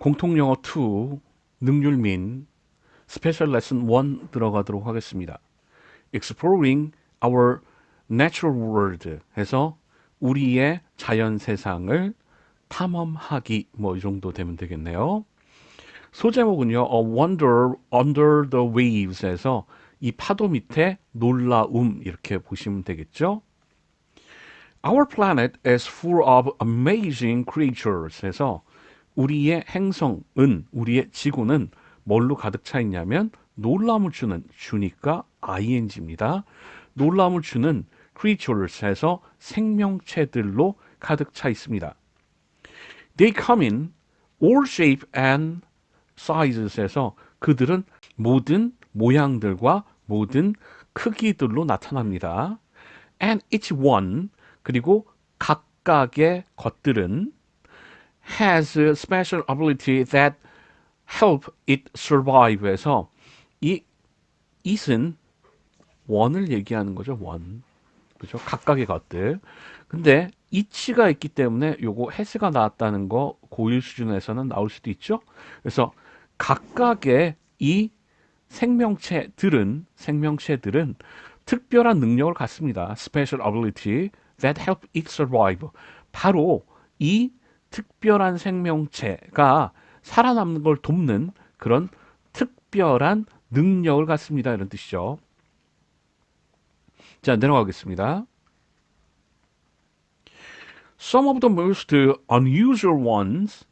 공통영어 2 능률민 스페셜 레슨 1 들어가도록 하겠습니다. Exploring our natural world 해서 우리의 자연 세상을 탐험하기 뭐 이 정도 되면 되겠네요. 소제목은요. A Wonder Under the Waves에서 이 파도 밑에 놀라움 이렇게 보시면 되겠죠. Our planet is full of amazing creatures 해서 우리의 행성은 우리의 지구는 뭘로 가득 차 있냐면 놀라움을 주니까 ing입니다. 놀라움을 주는 creatures 해서 생명체들로 가득 차 있습니다. They come in all shape and sizes에서 그들은 모든 모양들과 모든 크기들로 나타납니다. And each one 그리고 각각의 것들은 has a special ability that help it survive에서 이 it은 원을 얘기하는 거죠. 원. 그죠? 각각의 것들. 근데 each가 있기 때문에 요거 has가 나왔다는 거 고1 수준에서는 나올 수도 있죠. 그래서 각각의 이 생명체들은 특별한 능력을 갖습니다. Special ability that help it survive. 바로 이 특별한 생명체가 살아남는 걸 돕는 그런 특별한 능력을 갖습니다. 이런 뜻이죠. 자, 내려가겠습니다. Some of the most unusual ones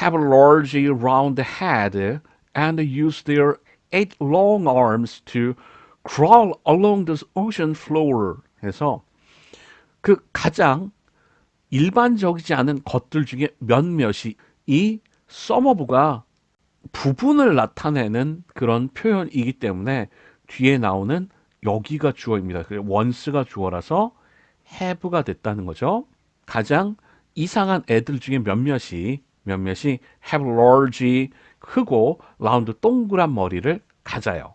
have a large round head and use their 8 long arms to crawl along the ocean floor 해서 그 가장 일반적이지 않은 것들 중에 몇몇이 이 썸어브가 부분을 나타내는 그런 표현이기 때문에 뒤에 나오는 여기가 주어입니다. once가 주어라서 have가 됐다는 거죠. 가장 이상한 애들 중에 몇몇이 have large 크고 라운드 동그란 머리를 가져요.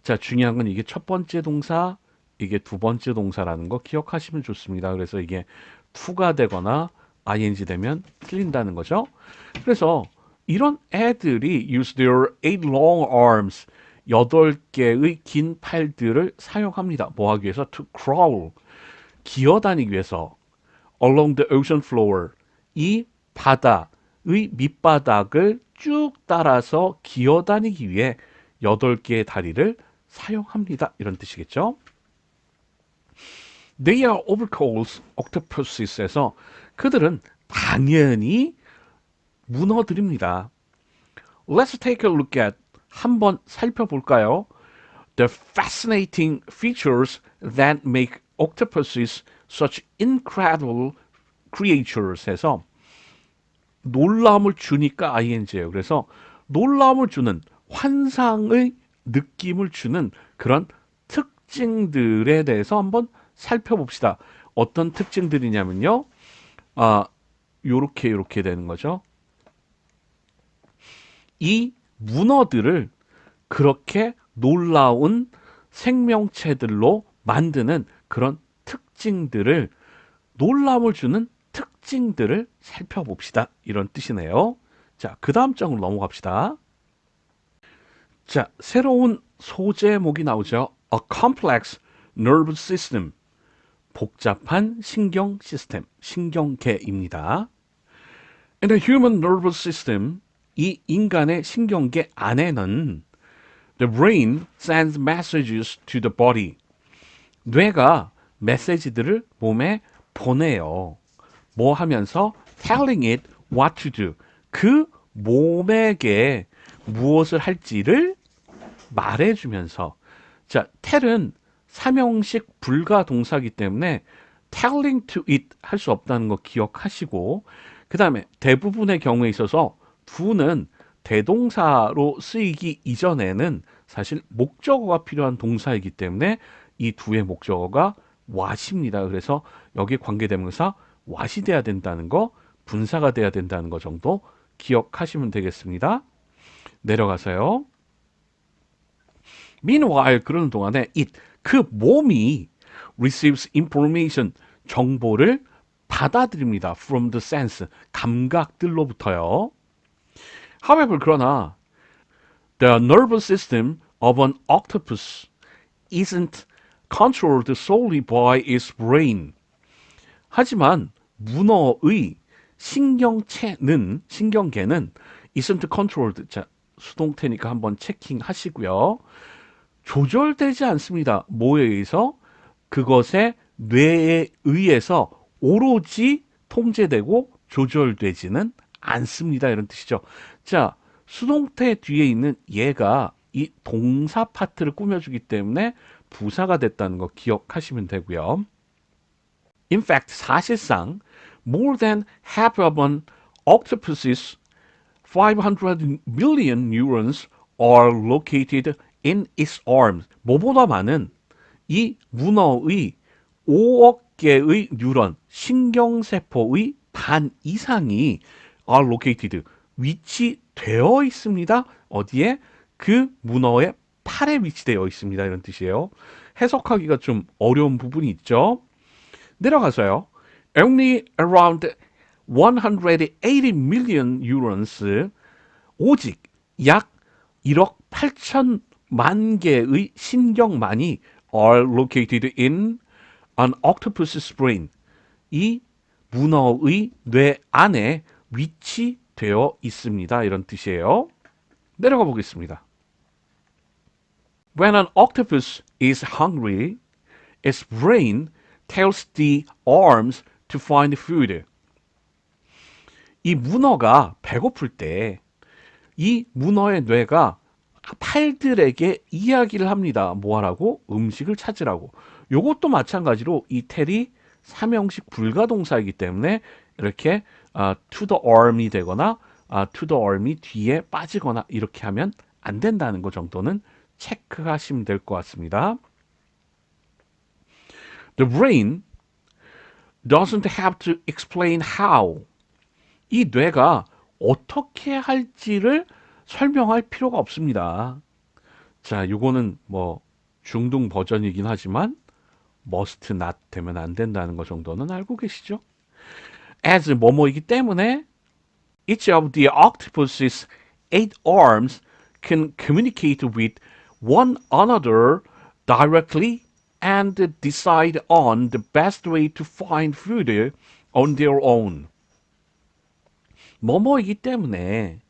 자, 중요한 건 이게 첫 번째 동사, 이게 두 번째 동사라는 거 기억하시면 좋습니다. 그래서 이게 to가 되거나 ing 되면 틀린다는 거죠. 그래서 이런 애들이 use their 8 long arms 8개의 긴 팔들을 사용합니다. 뭐 하기 위해서? To crawl 기어다니기 위해서 along the ocean floor 이 바다의 밑바닥을 쭉 따라서 기어다니기 위해 8개의 다리를 사용합니다. 이런 뜻이겠죠. They are of course octopus에서 그들은 당연히 문어들입니다. Let's take a look at 한번 살펴볼까요? The fascinating features that make octopuses such incredible creatures 해서 놀라움을 주니까 ing예요. 그래서 놀라움을 주는 환상의 느낌을 주는 그런 특징들에 대해서 한번 살펴봅시다. 어떤 특징들이냐면요. 요렇게 되는 거죠. 이 문어들을 그렇게 놀라운 생명체들로 만드는 그런 특징들을 놀라움을 주는 특징들을 살펴봅시다. 이런 뜻이네요. 자, 그 다음 장으로 넘어갑시다. 자, 새로운 소제목이 나오죠. A complex nervous system. 복잡한 신경 시스템, 신경계입니다. In the human nervous system, 이 인간의 신경계 안에는 the brain sends messages to the body. 뇌가 메시지들을 몸에 보내요. 뭐 하면서 telling it what to do. 그 몸에게 무엇을 할지를 말해주면서 자, tell은 삼형식 불가 동사이기 때문에 telling to it 할 수 없다는 거 기억하시고 그 다음에 대부분의 경우에 있어서 do는 대동사로 쓰이기 이전에는 사실 목적어가 필요한 동사이기 때문에 이 do의 목적어가 what입니다. 그래서 여기에 관계대명사 what이 돼야 된다는 거, 분사가 돼야 된다는 거 정도 기억하시면 되겠습니다. 내려가서요. Meanwhile, 그러는 동안에 it, 그 몸이 receives information, 정보를 받아들입니다. From the sense, 감각들로부터요. However, 그러나 the nervous system of an octopus isn't controlled solely by its brain. 하지만 문어의 신경계는 isn't controlled. 자, 수동태니까 한번 체킹하시고요. 조절되지 않습니다. 뭐에 의해서? 그것의 뇌에 의해서 오로지 통제되고 조절되지는 않습니다. 이런 뜻이죠. 자, 수동태 뒤에 있는 얘가 이 동사 파트를 꾸며주기 때문에 부사가 됐다는 거 기억하시면 되고요. In fact, 사실상 more than half of an octopus's 500 million neurons are located in its arms. 뭐보다 많은 이 문어의 5억 개의 뉴런, 신경세포의 반 이상이 are located, 위치되어 있습니다. 어디에? 그 문어의 팔에 위치되어 있습니다. 이런 뜻이에요. 해석하기가 좀 어려운 부분이 있죠. 내려가서요. Only around 180 million neurons, 오직 약 1억 8천만 개의 신경만이 are located in an octopus's brain. 이 문어의 뇌 안에 위치되어 있습니다. 이런 뜻이에요. 내려가 보겠습니다. When an octopus is hungry, its brain tells the arms to find food. 이 문어가 배고플 때 이 문어의 뇌가 팔들에게 이야기를 합니다. 뭐 하라고? 음식을 찾으라고. 요것도 마찬가지로 이 텔이 삼형식 불가동사이기 때문에 이렇게 to the arm이 되거나 to the arm이 뒤에 빠지거나 이렇게 하면 안 된다는 거 정도는 체크하시면 될 것 같습니다. The brain doesn't have to explain how. 이 뇌가 어떻게 할지를 설명할 필요가 없습니다. 자, 요거는 뭐 중등 버전이긴 하지만 must not 되면 안 된다는 거 정도는 알고 계시죠? As 뭐뭐이기 때문에 each of the octopus's 8 arms can communicate with one another directly and decide on the best way to find food on their own. 뭐뭐이기 때문에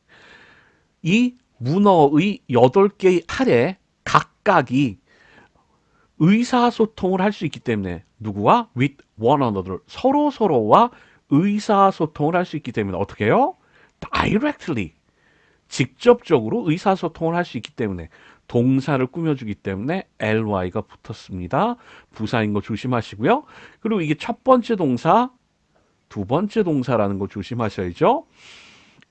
이 문어의 8개의 팔에 각각이 의사소통을 할 수 있기 때문에 누구와? with one another. 서로서로와 의사소통을 할 수 있기 때문에 어떻게 해요? directly. 직접적으로 의사소통을 할 수 있기 때문에 동사를 꾸며주기 때문에 ly가 붙었습니다. 부사인 거 조심하시고요. 그리고 이게 첫 번째 동사, 두 번째 동사라는 거 조심하셔야죠.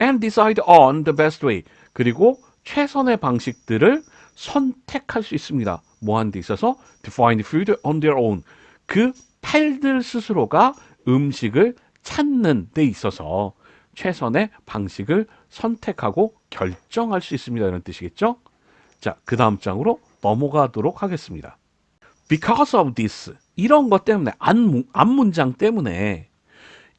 And decide on the best way. 그리고 최선의 방식들을 선택할 수 있습니다. 뭐 하는 데 있어서? To find food on their own. 그 팔들 스스로가 음식을 찾는 데 있어서 최선의 방식을 선택하고 결정할 수 있습니다. 이런 뜻이겠죠? 자, 그 다음 장으로 넘어가도록 하겠습니다. Because of this, 이런 것 때문에, 앞문장 때문에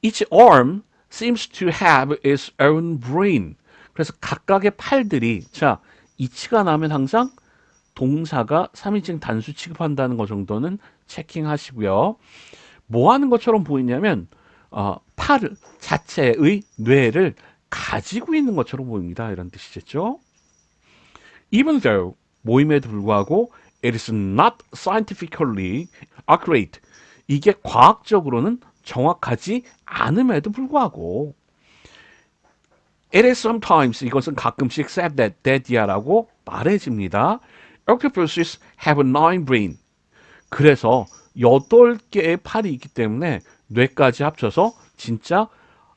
each arm seems to have its own brain. 그래서 각각의 팔들이, 자, 이치가 나면 항상 동사가 3인칭 단수 취급한다는 것 정도는 체킹하시고요. 뭐 하는 것처럼 보이냐면 팔 자체의 뇌를 가지고 있는 것처럼 보입니다. 이런 뜻이겠죠. Even though 모임에도 불구하고 it is not scientifically accurate. 이게 과학적으로는 정확하지 않음에도 불구하고 it is sometimes, 이것은 가끔씩 said that이야라고 말해집니다. Octopuses have 9 brain. 그래서 8개의 팔이 있기 때문에 뇌까지 합쳐서 진짜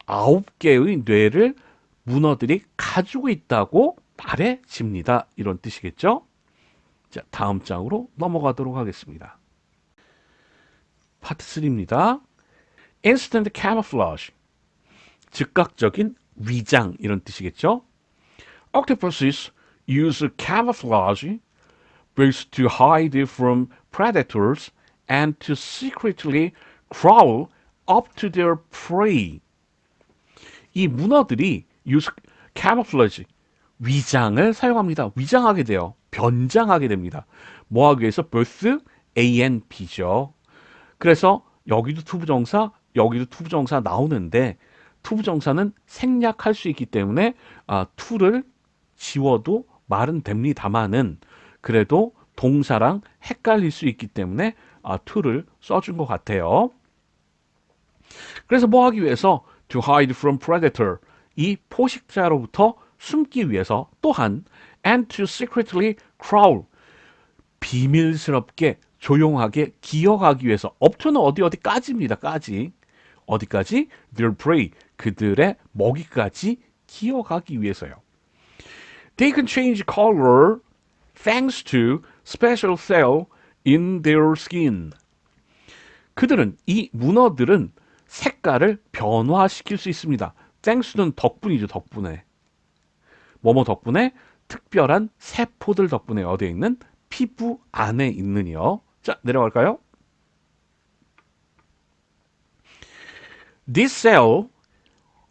9개의 뇌를 문어들이 가지고 있다고 말해집니다. 이런 뜻이겠죠? 자, 다음 장으로 넘어가도록 하겠습니다. 파트 3입니다. Instant camouflage. 즉각적인 위장 이런 뜻이겠죠? Octopuses use camouflage both to hide from predators and to secretly crawl up to their prey. 이 문어들이 use camouflage, 위장을 사용합니다. 위장하게 돼요. 변장하게 됩니다. 뭐 하기 위해서? both A and B죠. 그래서 여기도 투부정사, 여기도 투부정사 나오는데 투부정사는 생략할 수 있기 때문에 to를 지워도 말은 됩니다만은 그래도 동사랑 헷갈릴 수 있기 때문에 to를 써준 것 같아요. 그래서 뭐 하기 위해서? to hide from predator. 이 포식자로부터 숨기 위해서 또한 and to secretly crawl. 비밀스럽게 조용하게 기어가기 위해서 up to는 어디까지입니다. 까지. 어디까지? their prey. 그들의 먹이까지 기어가기 위해서요. They can change color thanks to special cell in their skin. 그들은 이 문어들은 색깔을 변화시킬 수 있습니다. thanks는 덕분이죠. 덕분에. 뭐뭐 덕분에? 특별한 세포들 덕분에 어디에 있는? 피부 안에 있는이요. 자, 내려갈까요? These cells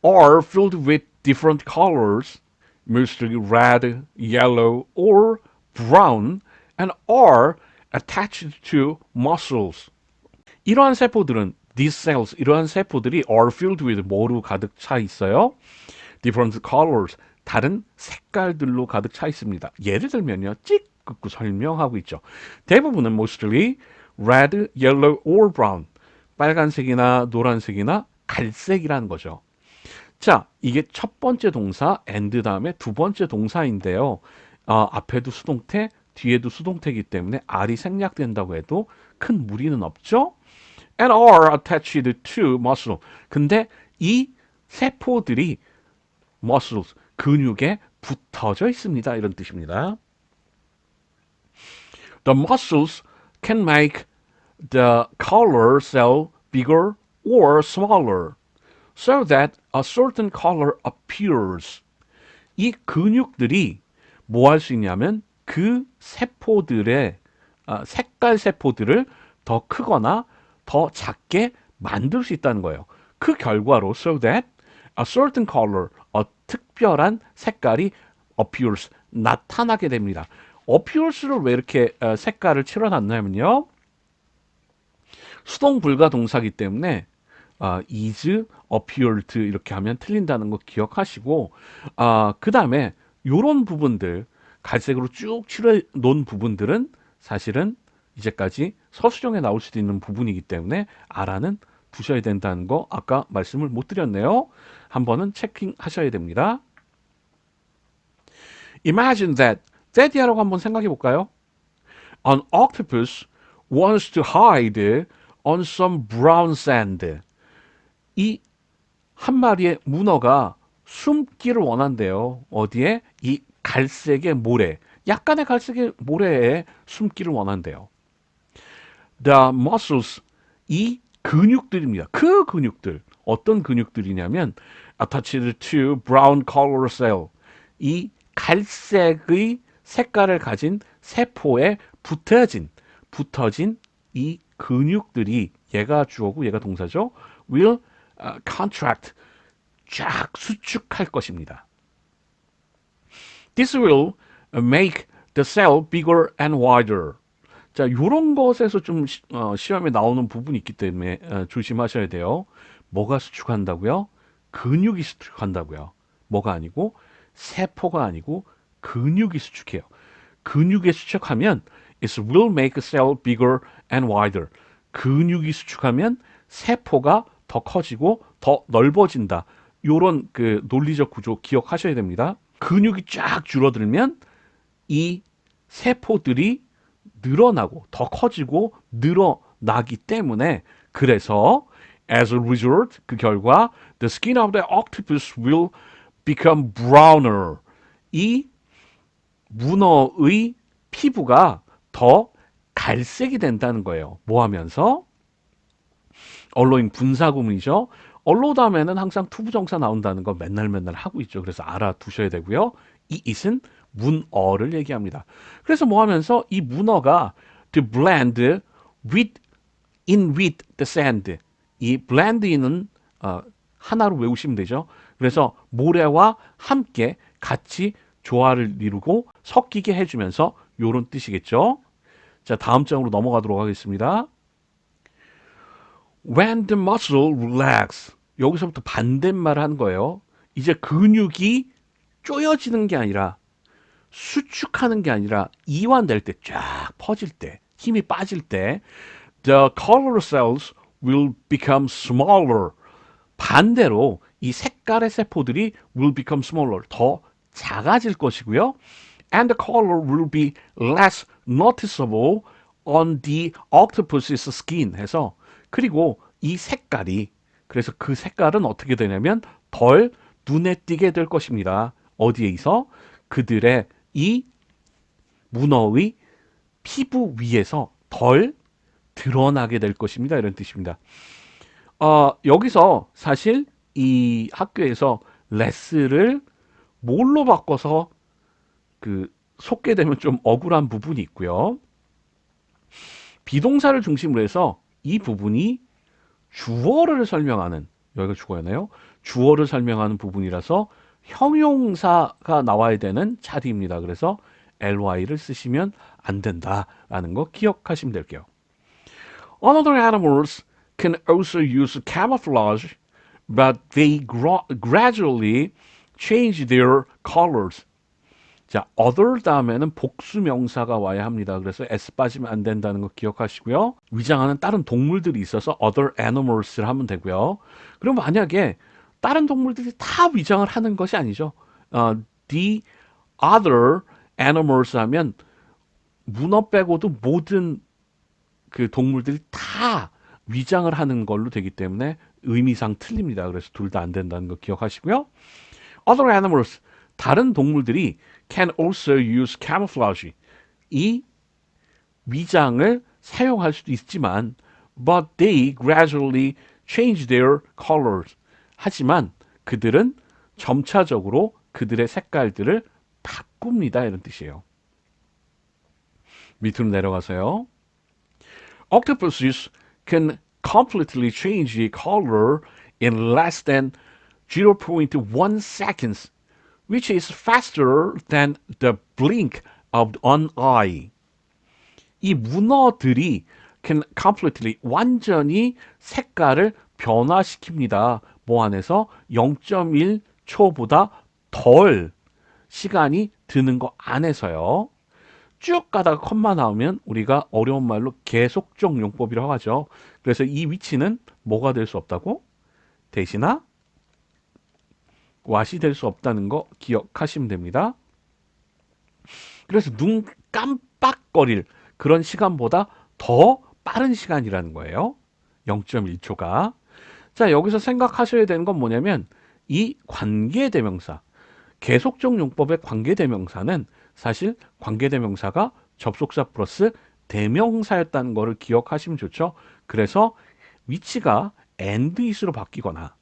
are filled with different colors, mostly red, yellow, or brown, and are attached to muscles. 이러한 세포들은 these cells, 이러한 세포들이 are filled with 뭐로 가득 차 있어요? different colors, 다른 색깔들로 가득 차 있습니다. 예를 들면요, 찍 긋고 설명하고 있죠. 대부분은 mostly red, yellow, or brown, 빨간색이나 노란색이나 갈색이라는 거죠. 자, 이게 첫 번째 동사 and 다음에 두 번째 동사인데요. 앞에도 수동태, 뒤에도 수동태이기 때문에 R이 생략된다고 해도 큰 무리는 없죠. And are attached to muscle. 근데 이 세포들이 muscles, 근육에 붙어져 있습니다. 이런 뜻입니다. The muscles can make the color cell bigger or smaller so that a certain color appears. 이 근육들이 뭐 할 수 있냐면 그 세포들의 색깔 세포들을 더 크거나 더 작게 만들 수 있다는 거예요. 그 결과로 so that a certain color, 특별한 색깔이 appears, 나타나게 됩니다. appears를 왜 이렇게 색깔을 칠해놨냐면요. 수동 불가 동사기 때문에 is, appeared 이렇게 하면 틀린다는 거 기억하시고 그 다음에 요런 부분들 갈색으로 쭉 칠해 놓은 부분들은 사실은 이제까지 서술형에 나올 수도 있는 부분이기 때문에 알아는 두셔야 된다는 거 아까 말씀을 못 드렸네요. 한 번은 체킹하셔야 됩니다. Imagine that. that이라고 한번 생각해 볼까요? An octopus wants to hide on some brown sand. 이 한 마리의 문어가 숨기를 원한대요. 어디에? 이 갈색의 모래, 약간의 갈색의 모래에 숨기를 원한대요. The muscles, 이 근육들입니다. 그 근육들, 어떤 근육들이냐면 attached to brown color cell, 이 갈색의 색깔을 가진 세포에 붙어진 이 근육들이, 얘가 주어고 얘가 동사죠. will contract, 쫙 수축할 것입니다. This will make the cell bigger and wider. 자, 요런 것에서 좀 시험에 나오는 부분이 있기 때문에 조심하셔야 돼요. 뭐가 수축한다고요? 근육이 수축한다고요. 뭐가 아니고 세포가 아니고 근육이 수축해요. 근육이 수축하면 it will make a cell bigger and wider. 근육이 수축하면 세포가 더 커지고 더 넓어진다. 요런 그 논리적 구조 기억하셔야 됩니다. 근육이 쫙 줄어들면 이 세포들이 늘어나고 더 커지고 늘어나기 때문에, 그래서 as a result, 그 결과 the skin of the octopus will become browner. 이 문어의 피부가 더 갈색이 된다는 거예요. 뭐 하면서? 언로잉 분사구문이죠. 언로 다음에는 항상 투부정사 나온다는 거 맨날 하고 있죠. 그래서 알아두셔야 되고요. 이 it은 문어를 얘기합니다. 그래서 뭐 하면서 이 문어가 to blend in with the sand. 이 blend in은 하나로 외우시면 되죠. 그래서 모래와 함께 같이 조화를 이루고 섞이게 해주면서 요런 뜻이겠죠. 자, 다음 장으로 넘어가도록 하겠습니다. When the muscle relax. 여기서부터 반대말을 하는 거예요. 이제 근육이 쪼여지는 게 아니라 수축하는 게 아니라 이완될 때, 쫙 퍼질 때, 힘이 빠질 때 the color cells will become smaller. 반대로 이 색깔의 세포들이 will become smaller. 더 작아질 것이고요. And the color will be less noticeable on the octopus's skin 해서 그리고 이 색깔이 그래서 그 색깔은 어떻게 되냐면 덜 눈에 띄게 될 것입니다. 어디에 있어? 그들의 이 문어의 피부 위에서 덜 드러나게 될 것입니다. 이런 뜻입니다. 여기서 사실 이 학교에서 레스를 뭘로 바꿔서 그 속게 되면 좀 억울한 부분이 있고요. 비동사를 중심으로 해서 이 부분이 주어를 설명하는 여기가 주어였나요? 주어를 설명하는 부분이라서 형용사가 나와야 되는 차례입니다. 그래서 ly를 쓰시면 안 된다라는 거 기억하시면 될게요. Other animals can also use camouflage, but they gradually change their colors. 자, other 다음에는 복수 명사가 와야 합니다. 그래서 s 빠지면 안 된다는 거 기억하시고요. 위장하는 다른 동물들이 있어서 other animals를 하면 되고요. 그럼 만약에 다른 동물들이 다 위장을 하는 것이 아니죠. The other animals 하면 문어 빼고도 모든 그 동물들이 다 위장을 하는 걸로 되기 때문에 의미상 틀립니다. 그래서 둘 다 안 된다는 거 기억하시고요. Other animals, 다른 동물들이 can also use camouflage. 이 위장을 사용할 수도 있지만 but they gradually change their colors. 하지만 그들은 점차적으로 그들의 색깔들을 바꿉니다. 이런 뜻이에요. 밑으로 내려가서요. Octopuses can completely change the color in less than 0.1 seconds, which is faster than the blink of an eye. 이 문어들이 can completely 완전히 색깔을 변화시킵니다. 뭐 안에서 0.1초보다 덜 시간이 드는 거 안에서요. 쭉 가다가 컴마 나오면 우리가 어려운 말로 계속적 용법이라고 하죠. 그래서 이 위치는 뭐가 될 수 없다고? 대신아 왓이 될 수 없다는 거 기억하시면 됩니다. 그래서 눈 깜빡거릴 그런 시간보다 더 빠른 시간이라는 거예요. 0.1초가. 자, 여기서 생각하셔야 되는 건 뭐냐면 이 관계대명사, 계속적 용법의 관계대명사는 사실 관계대명사가 접속사 플러스 대명사였다는 것을 기억하시면 좋죠. 그래서 위치가 and it으로 바뀌거나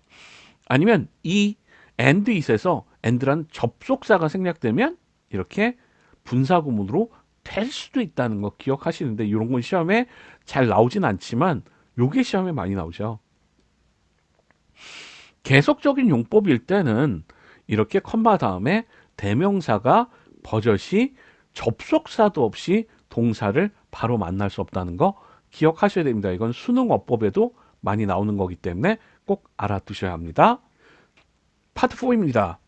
아니면 이 and it에서 and란 접속사가 생략되면 이렇게 분사구문으로 될 수도 있다는 거 기억하시는데 이런 건 시험에 잘 나오진 않지만 요게 시험에 많이 나오죠. 계속적인 용법일 때는 이렇게 컴마 다음에 대명사가 버젓이 접속사도 없이 동사를 바로 만날 수 없다는 거 기억하셔야 됩니다. 이건 수능어법에도 많이 나오는 거기 때문에 꼭 알아두셔야 합니다. 파트 4입니다.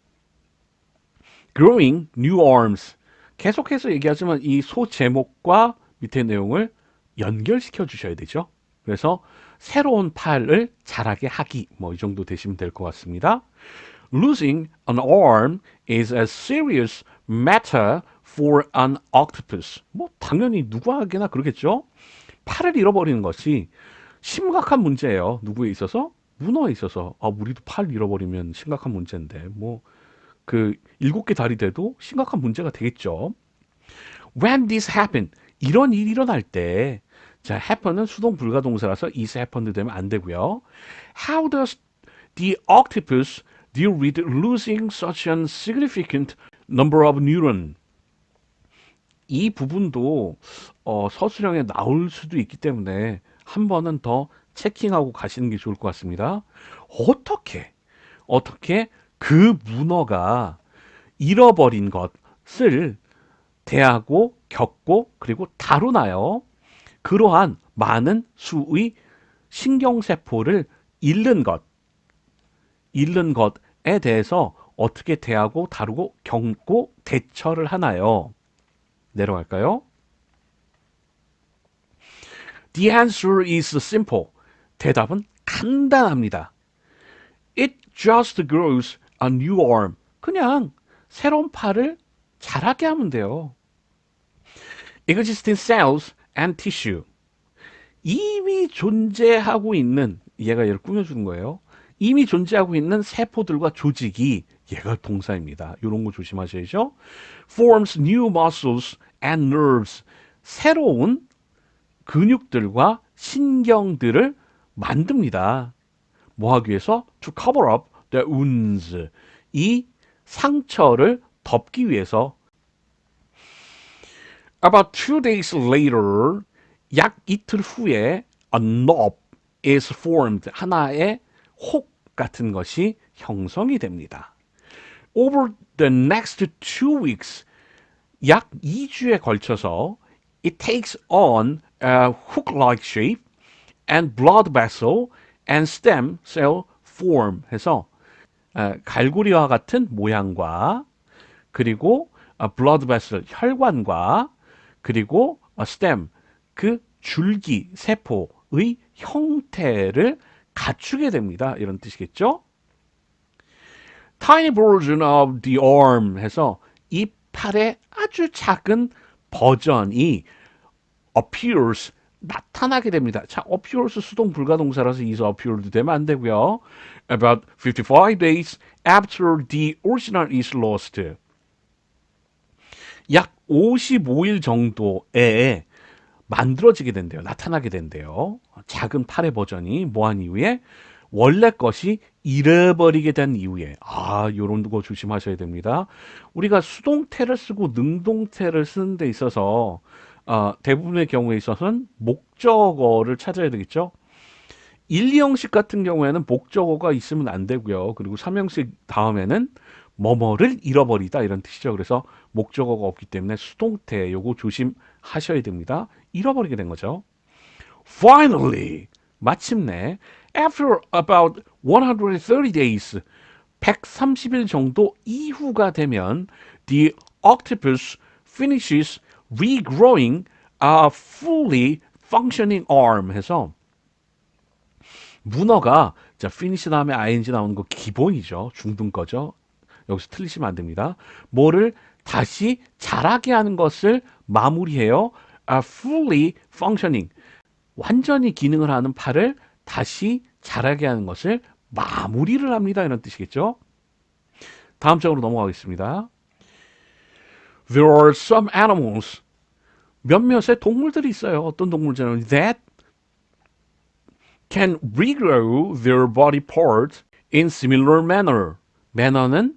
Growing new arms. 계속해서 얘기하지만 이 소 제목과 밑에 내용을 연결시켜 주셔야 되죠. 그래서 새로운 팔을 자라게 하기 뭐 이 정도 되시면 될 것 같습니다. Losing an arm is a serious matter for an octopus. 뭐 당연히 누구에게나 그러겠죠. 팔을 잃어버리는 것이 심각한 문제예요. 누구에 있어서? 문어에 있어서. 우리도 팔 잃어버리면 심각한 문제인데 뭐 그 7개 다리 돼도 심각한 문제가 되겠죠. When this happened, 이런 일이 일어날 때, 자, happen은 수동 불가동사라서 is happened 되면 안 되고요. How does the octopus deal with losing such an significant number of neurons? 이 부분도 서술형에 나올 수도 있기 때문에 한 번은 더 체킹하고 가시는 게 좋을 것 같습니다. 어떻게 그 문어가 잃어버린 것, 것을 대하고 겪고 그리고 다루나요? 그러한 많은 수의 신경세포를 잃는 것에 대해서 어떻게 대하고 다루고 겪고 대처를 하나요? 내려갈까요? The answer is simple. 대답은 간단합니다. It just grows a new arm. 그냥 새로운 팔을 자라게 하면 돼요. Existing cells and tissue. 이미 존재하고 있는, 얘가 얘를 꾸며주는 거예요. 이미 존재하고 있는 세포들과 조직이, 얘가 동사입니다. 이런 거 조심하셔야죠. Forms new muscles and nerves. 새로운 근육들과 신경들을 만듭니다. 뭐 하기 위해서? To cover up the wounds. 이 상처를 덮기 위해서. About 2 days later, 약 이틀 후에 a knob is formed. 하나의 혹 같은 것이 형성이 됩니다. Over the next 2 weeks, 약 2주에 걸쳐서 it takes on a hook-like shape and blood vessel and stem cell form 해서 갈고리와 같은 모양과 그리고 blood vessel 혈관과 그리고 stem 그 줄기 세포의 형태를 갖추게 됩니다. 이런 뜻이겠죠? Tiny version of the arm 해서 이 팔의 아주 작은 버전이 appears 나타나게 됩니다. 자, appears 수동 불가동사라서 is appeared 되면 안 되고요. About 55 days after the original is lost. 약 55일 정도에 만들어지게 된대요. 나타나게 된대요. 작은 팔의 버전이 뭐한 이후에 원래 것이 잃어버리게 된 이후에 요런 거 조심하셔야 됩니다. 우리가 수동태를 쓰고 능동태를 쓰는 데 있어서 대부분의 경우에 있어서는 목적어를 찾아야 되겠죠. 1, 2형식 같은 경우에는 목적어가 있으면 안 되고요. 그리고 3형식 다음에는 뭐뭐를 잃어버리다 이런 뜻이죠. 그래서 목적어가 없기 때문에 수동태 요거 조심하셔야 됩니다. 잃어버리게 된 거죠. Finally, 마침내 after about 130 days, 130일 정도 이후가 되면 the octopus finishes regrowing a fully functioning arm 해서 문어가 자 finish 다음에 ing 나오는 거 기본이죠. 중등 거죠. 여기서 틀리시면 안 됩니다. 뭐를 다시 자라게 하는 것을 마무리해요. A fully functioning. 완전히 기능을 하는 팔을 다시 자라게 하는 것을 마무리를 합니다. 이런 뜻이겠죠. 다음 장으로 넘어가겠습니다. There are some animals. 몇몇의 동물들이 있어요. 어떤 동물들은 that can regrow their body parts in similar manner. manner는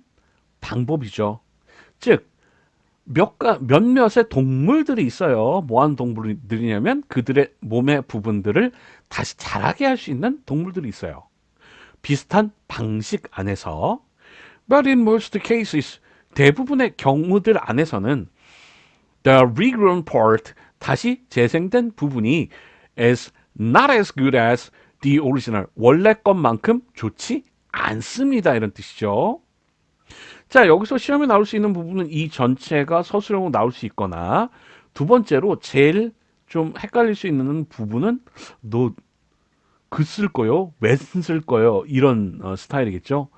방법이죠. 즉 몇몇의 동물들이 있어요. 뭐하는 동물들이냐면 그들의 몸의 부분들을 다시 자라게 할 수 있는 동물들이 있어요. 비슷한 방식 안에서 But in most cases, 대부분의 경우들 안에서는 the regrown part, 다시 재생된 부분이 is not as good as the original, 원래 것만큼 좋지 않습니다. 이런 뜻이죠. 자, 여기서 시험에 나올 수 있는 부분은 이 전체가 서술형으로 나올 수 있거나 두 번째로 제일 좀 헷갈릴 수 있는 부분은 너 그 쓸 거요? 왜 쓸 거요? 이런 스타일이겠죠.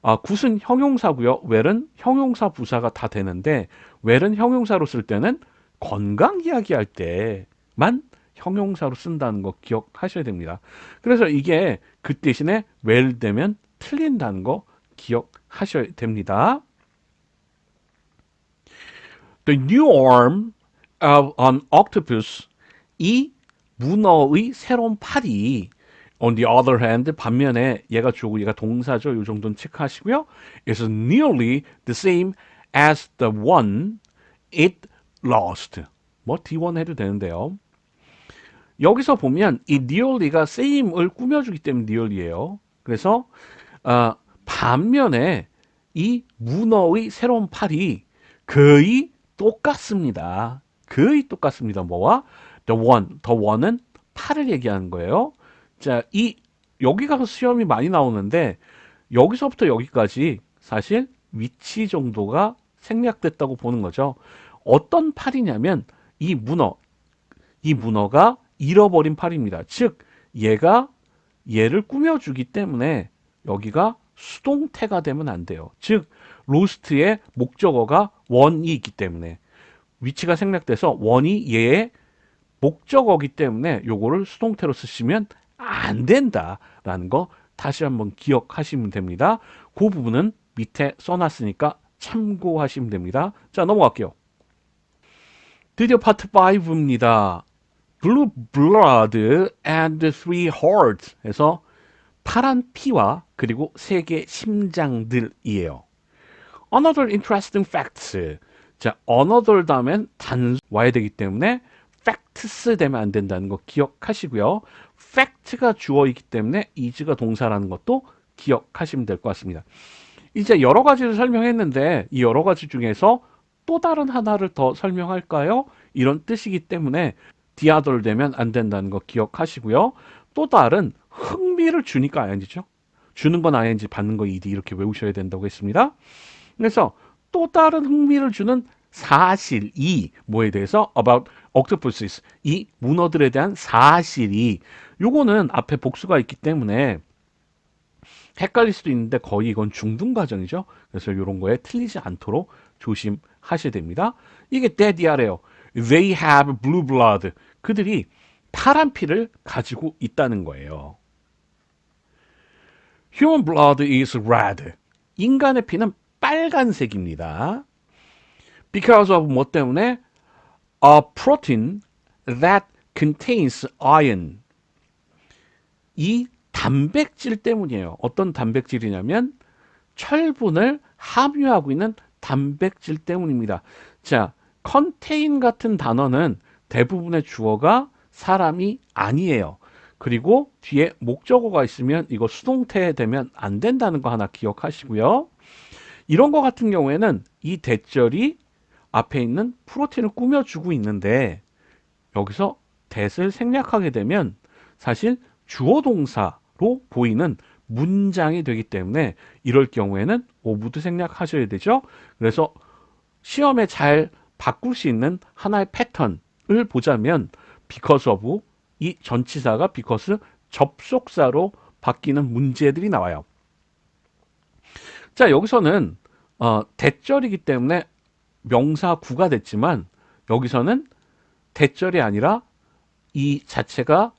굿은 형용사고요. well은 형용사 부사가 다 되는데 well은 형용사로 쓸 때는 건강 이야기할 때만 형용사로 쓴다는 거 기억하셔야 됩니다. 그래서 이게 그 대신에 well 되면 틀린다는 거 기억하셔야 됩니다. The new arm of an octopus, 이 문어의 새로운 팔이 on the other hand, 반면에 얘가 주고 얘가 동사죠. 이 정도는 체크하시고요. is nearly the same as the one it lost. 뭐 D1 해도 되는데요. 여기서 보면 이 nearly가 same을 꾸며주기 때문에 nearly예요. 그래서 반면에 이 문어의 새로운 팔이 거의 똑같습니다. 거의 똑같습니다. 뭐와? the one은 팔을 얘기하는 거예요. 자, 여기가 시험이 많이 나오는데 여기서부터 여기까지 사실 위치 정도가 생략됐다고 보는 거죠. 어떤 팔이냐면 이 문어, 이 문어가 잃어버린 팔입니다. 즉, 얘를 꾸며주기 때문에 여기가 수동태가 되면 안 돼요. 즉, 로스트의 목적어가 원이 있기 때문에 위치가 생략돼서 원이 얘의 목적어기 때문에 요거를 수동태로 쓰시면 안 된다라는 거 다시 한번 기억하시면 됩니다. 그 부분은 밑에 써놨으니까 참고하시면 됩니다. 자, 넘어갈게요. 드디어 파트 5입니다. Blue blood and three hearts 해서 파란 피와 그리고 세 개 심장들이에요. Another interesting facts. 자, another 다음엔 와야 되기 때문에 facts 되면 안 된다는 거 기억하시고요. fact가 주어이기 때문에 is가 동사라는 것도 기억하시면 될 것 같습니다. 이제 여러 가지를 설명했는데 이 여러 가지 중에서 또 다른 하나를 더 설명할까요? 이런 뜻이기 때문에 the other 되면 안 된다는 거 기억하시고요. 또 다른 흥미를 주니까 ing죠. 주는 건 ing, 받는 거 ed 이렇게 외우셔야 된다고 했습니다. 그래서 또 다른 흥미를 주는 사실이 뭐에 대해서 about octopuses 이 문어들에 대한 사실이 요거는 앞에 복수가 있기 때문에 헷갈릴 수도 있는데 거의 이건 중등 과정이죠. 그래서 이런 거에 틀리지 않도록 조심하셔야 됩니다. 이게 데디아래요. They have blue blood. 그들이 파란 피를 가지고 있다는 거예요. Human blood is red. 인간의 피는 빨간색입니다. Because of 뭐 때문에? A protein that contains iron. 이 단백질 때문이에요. 어떤 단백질이냐면 철분을 함유하고 있는 단백질 때문입니다. 자, contain 같은 단어는 대부분의 주어가 사람이 아니에요. 그리고 뒤에 목적어가 있으면 이거 수동태 되면 안 된다는 거 하나 기억하시고요. 이런 거 같은 경우에는 이 대절이 앞에 있는 프로틴을 꾸며주고 있는데 여기서 that을 생략하게 되면 사실 주어 동사로 보이는 문장이 되기 때문에 이럴 경우에는 of도 생략하셔야 되죠. 그래서 시험에 잘 바꿀 수 있는 하나의 패턴을 보자면 because of 이 전치사가 because 접속사로 바뀌는 문제들이 나와요. 자, 여기서는 대절이기 때문에 명사 구가 됐지만 여기서는 대절이 아니라 이 자체가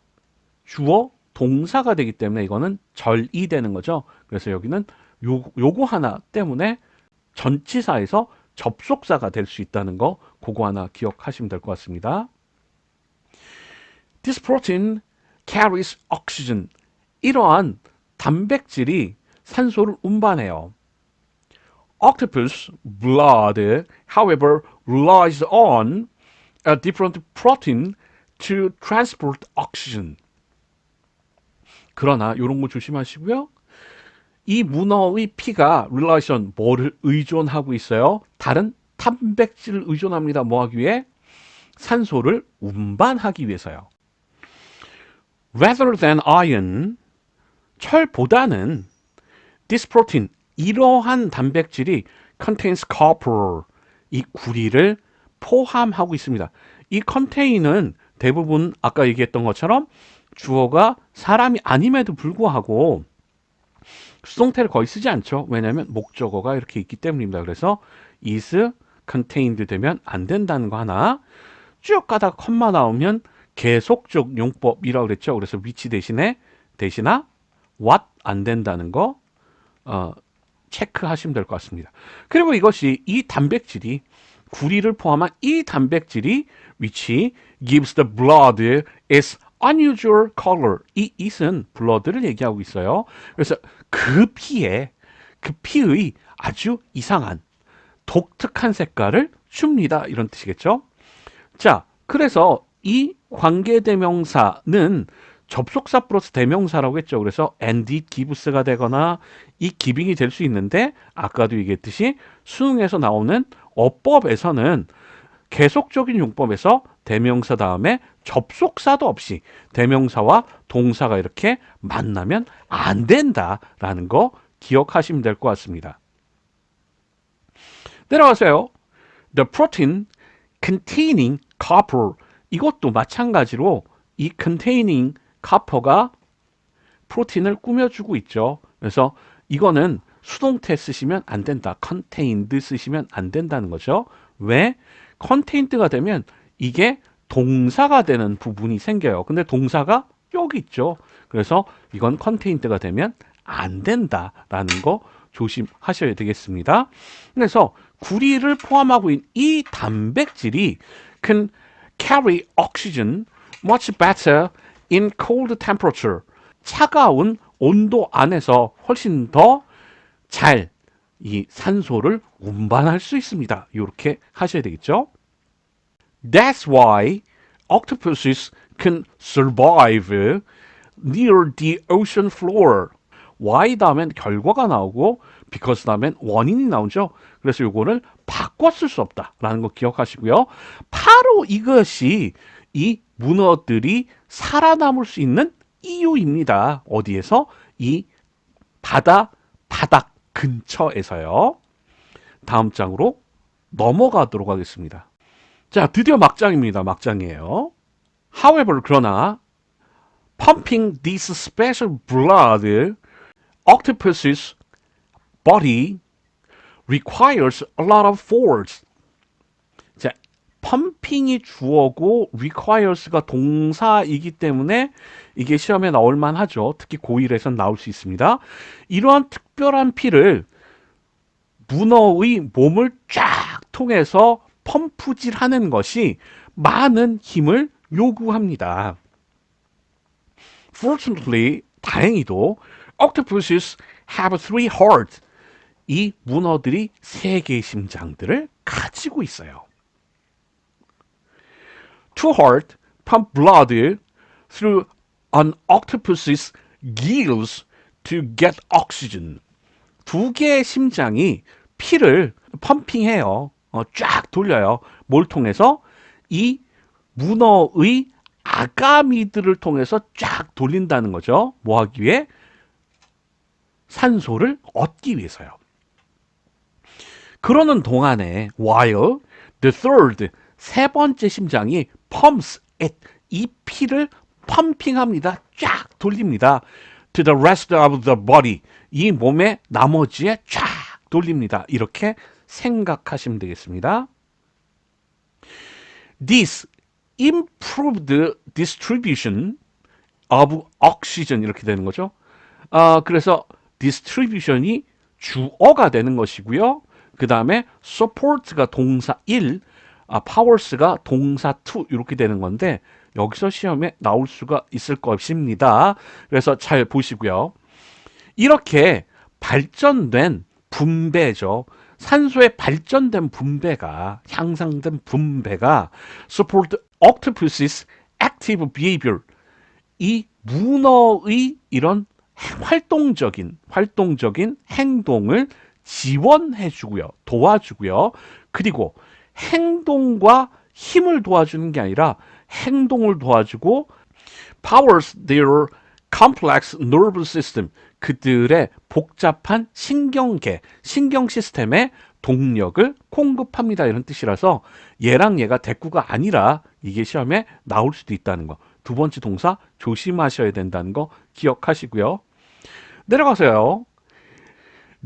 주어 동사가 되기 때문에 이거는 절이 되는 거죠. 그래서 여기는 요거 하나 때문에 전치사에서 접속사가 될 수 있다는 거 그거 하나 기억하시면 될 것 같습니다. This protein carries oxygen. 이러한 단백질이 산소를 운반해요. Octopus blood, however, relies on a different protein to transport oxygen. 그러나 이런 거 조심하시고요. 이 문어의 피가 relation 뭐를 의존하고 있어요? 다른 단백질을 의존합니다. 뭐 하기 위해? 산소를 운반하기 위해서요. Rather than iron, 철보다는 this protein, 이러한 단백질이 contains copper, 이 구리를 포함하고 있습니다. 이 contai는 대부분 아까 얘기했던 것처럼 주어가 사람이 아님에도 불구하고 수동태를 거의 쓰지 않죠. 왜냐하면 목적어가 이렇게 있기 때문입니다. 그래서 is contained 되면 안 된다는 거 하나 쭉 가다가 컴마 나오면 계속적 용법이라고 그랬죠. 그래서 which 대신나 what 안 된다는 거 체크하시면 될 것 같습니다. 그리고 이것이 이 단백질이 구리를 포함한 이 단백질이 which gives the blood its unusual color. 이 it은 blood를 얘기하고 있어요. 그래서 그 피의 아주 이상한 독특한 색깔을 줍니다. 이런 뜻이겠죠. 자, 그래서 이 관계대명사는 접속사 플러스 대명사라고 했죠. 그래서 and it gives가 되거나 it giving이 될 수 있는데 아까도 얘기했듯이 수능에서 나오는 어법에서는 계속적인 용법에서 대명사 다음에 접속사도 없이 대명사와 동사가 이렇게 만나면 안 된다라는 거 기억하시면 될 것 같습니다. 내려가세요. The protein containing copper. 이것도 마찬가지로 이 containing copper가 프로틴을 꾸며주고 있죠. 그래서 이거는 수동태 쓰시면 안 된다. contained 쓰시면 안 된다는 거죠. 왜? contained가 되면 이게 동사가 되는 부분이 생겨요. 근데 동사가 여기 있죠. 그래서 이건 contained가 되면 안 된다라는 거 조심하셔야 되겠습니다. 그래서 구리를 포함하고 있는 이 단백질이 can carry oxygen much better in cold temperature. 차가운 온도 안에서 훨씬 더 잘 이 산소를 운반할 수 있습니다. 이렇게 하셔야 되겠죠. That's why octopuses can survive near the ocean floor. why 다음엔 결과가 나오고 because 다음엔 원인이 나오죠. 그래서 요거를 바꿔 쓸 수 없다라는 거 기억하시고요. 바로 이것이 이 문어들이 살아남을 수 있는 이유입니다. 어디에서? 이 바닥 근처에서요. 다음 장으로 넘어가도록 하겠습니다. 자, 드디어 막장입니다. 막장이에요. However, 그러나 pumping this special blood, octopus's body requires a lot of force. 자, 펌핑이 주어고 requires가 동사이기 때문에 이게 시험에 나올 만하죠. 특히 고1에선 나올 수 있습니다. 이러한 특별한 피를 문어의 몸을 쫙 통해서 펌프질하는 것이 많은 힘을 요구합니다. Fortunately, 다행히도 octopuses have three hearts. 이 문어들이 세 개의 심장들을 가지고 있어요. Two hearts pump blood through an octopus's gills to get oxygen. 두 개의 심장이 피를 펌핑해요. 쫙 돌려요. 뭘 통해서? 이 문어의 아가미들을 통해서 쫙 돌린다는 거죠. 뭐 하기 위해? 산소를 얻기 위해서요. 그러는 동안에 while the third, 세 번째 심장이 pumps it, 이 피를 펌핑합니다. 쫙 돌립니다. to the rest of the body, 이 몸의 나머지에 쫙 돌립니다. 이렇게 생각하시면 되겠습니다. This improved distribution of oxygen, 이렇게 되는 거죠. 그래서 distribution이 주어가 되는 것이고요. 그 다음에 support가 동사 1, powers가 동사 2 이렇게 되는 건데 여기서 시험에 나올 수가 있을 것입니다. 그래서 잘 보시고요. 이렇게 발전된 분배죠. 산소의 발전된 분배가, 향상된 분배가 support octopus's active behavior, 이 문어의 이런 활동적인 행동을 지원해주고요. 도와주고요. 그리고 행동과 힘을 도와주는 게 아니라 행동을 도와주고 powers their complex nervous system, 그들의 복잡한 신경계, 신경 시스템에 동력을 공급합니다. 이런 뜻이라서 얘랑 얘가 대꾸가 아니라 이게 시험에 나올 수도 있다는 거. 두 번째 동사 조심하셔야 된다는 거 기억하시고요. 내려가세요.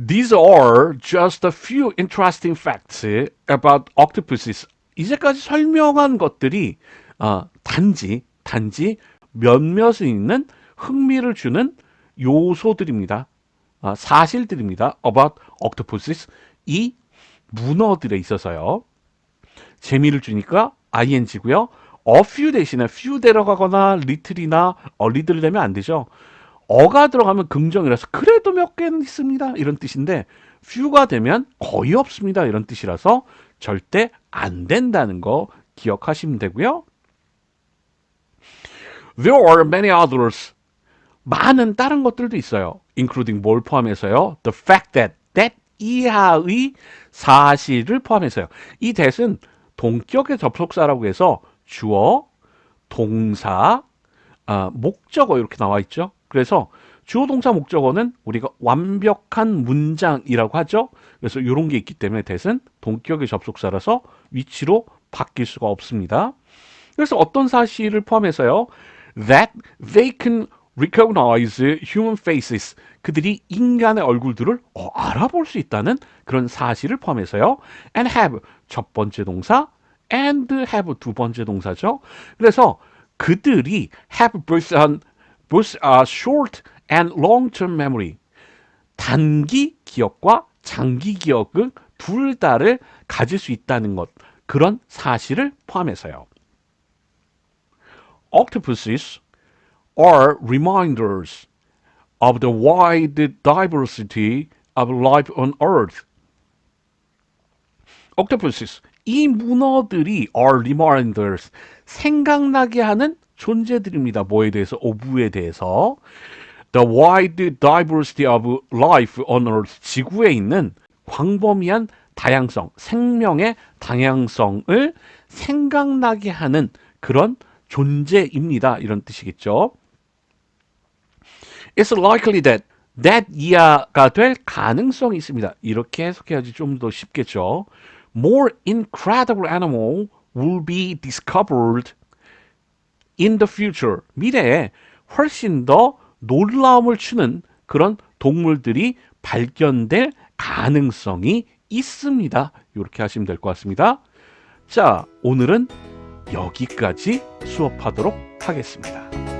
These are just a few interesting facts about octopuses. 이제까지 설명한 것들이 단지 몇몇에 있는 흥미를 주는 요소들입니다. 사실들입니다. about octopuses. 이 문어들에 있어서요. 재미를 주니까 ing고요. a few 대신에 few 들어가거나 little이나 a little 되면 안 되죠. 어가 들어가면 긍정이라서 그래도 몇 개는 있습니다. 이런 뜻인데 few가 되면 거의 없습니다. 이런 뜻이라서 절대 안 된다는 거 기억하시면 되고요. There are many others. 많은 다른 것들도 있어요. including 뭘 포함해서요? The fact that 이하의 사실을 포함해서요. 이 that은 동격의 접속사라고 해서 주어, 동사, 목적어 이렇게 나와 있죠. 그래서 주어, 동사, 목적어는 우리가 완벽한 문장이라고 하죠. 그래서 이런 게 있기 때문에 that은 동격의 접속사라서 위치로 바뀔 수가 없습니다. 그래서 어떤 사실을 포함해서요? That they can recognize human faces. 그들이 인간의 얼굴들을 알아볼 수 있다는 그런 사실을 포함해서요. And have 첫 번째 동사, and have 두 번째 동사죠. 그래서 그들이 have both a short and long-term memory. 단기 기억과 장기 기억을 둘 다를 가질 수 있다는 것. 그런 사실을 포함해서요. Octopuses are reminders of the wide diversity of life on Earth. Octopuses, 이 문어들이 are reminders, 생각나게 하는 존재들입니다. 뭐에 대해서? 오브에 대해서. The wide diversity of life on Earth, 지구에 있는 광범위한 다양성, 생명의 다양성을 생각나게 하는 그런 존재입니다. 이런 뜻이겠죠. It's likely that 이하가 될 가능성이 있습니다. 이렇게 해석해야지 좀 더 쉽겠죠. More incredible animal will be discovered in the future. 미래에 훨씬 더 놀라움을 주는 그런 동물들이 발견될 가능성이 있습니다. 이렇게 하시면 될 것 같습니다. 자, 오늘은 여기까지 수업하도록 하겠습니다.